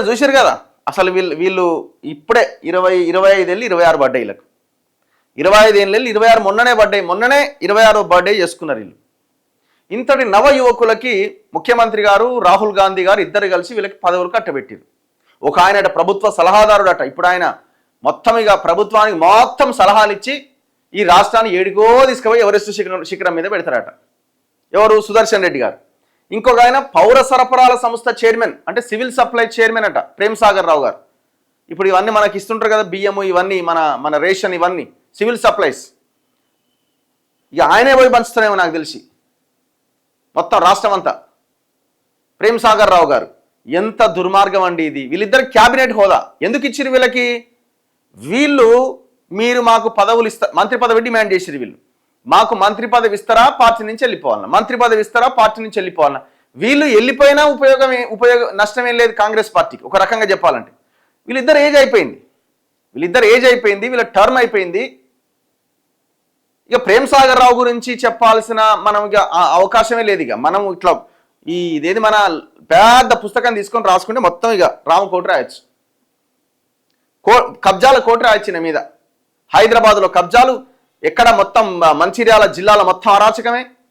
వీళ్ళిద్దరు చూసారు కదా అసలు వీళ్ళు ఇప్పుడే 25 వెళ్ళి 26 బర్త్డే వీళ్ళకు 25 ఏళ్ళు వెళ్ళి 26 మొన్ననే 26వ బర్త్డే చేసుకున్నారు వీళ్ళు. ఇంతటి నవ యువకులకి ముఖ్యమంత్రి గారు రాహుల్ గాంధీ గారు ఇద్దరు కలిసి వీళ్ళకి పదవులు కట్టబెట్టారు. ఒక ఆయన ప్రభుత్వ సలహాదారుడట. ఇప్పుడు ఆయన మొత్తం ఇక ప్రభుత్వానికి మొత్తం సలహాలు ఇచ్చి ఈ రాష్ట్రాన్ని ఏడుకో తీసుకుపోయి ఎవరెస్ట్ శిఖరం మీద పెడతారట. ఎవరు? సుదర్శన్ రెడ్డి గారు. ఇంకొక ఆయన పౌర సరఫరాల సంస్థ చైర్మన్ అంటే సివిల్ సప్లై చైర్మన్ అట ప్రేమ్ సాగర్ రావు గారు. ఇప్పుడు ఇవన్నీ మనకి ఇస్తుంటారు కదా బియ్యం ఇవన్నీ మన రేషన్ ఇవన్నీ సివిల్ సప్లైస్. ఇక ఆయనే పోయి పంచుతారేమో నాకు తెలిసి మొత్తం రాష్ట్రం అంతా. ప్రేమ్ సాగర్ రావు గారు. ఎంత దుర్మార్గం అండి ఇది. వీళ్ళిద్దరు క్యాబినెట్ హోదా ఎందుకు ఇచ్చిరు వీళ్ళకి? వీళ్ళు మీరు మాకు పదవులు మంత్రి పదవి డిమాండ్ చేసిరు. వీళ్ళు మాకు మంత్రి పదవి ఇస్తారా పార్టీ నుంచి వెళ్ళిపోవాలన్నా, మంత్రి పదవి ఇస్తారా పార్టీ నుంచి వెళ్ళిపోవాలన్నా. వీళ్ళు వెళ్ళిపోయినా నష్టం ఏం లేదు కాంగ్రెస్ పార్టీకి ఒక రకంగా చెప్పాలంటే. వీళ్ళిద్దరు ఏజ్ అయిపోయింది, వీళ్ళ టర్మ్ అయిపోయింది. ఇక ప్రేమ్ సాగర్ రావు గురించి చెప్పాల్సిన మనం ఇక అవకాశమే లేదు. ఇక మనం ఇట్లా ఇదేది మన పెద్ద పుస్తకం తీసుకొని రాసుకుంటే మొత్తం ఇక రామకోటి రాయొచ్చు. కబ్జాల కోటి రాయొచ్చిన మీద. హైదరాబాద్లో కబ్జాలు, ఎక్కడ మొత్తం మంచిర్యాల జిల్లాలో మొత్తం అరాచకమే.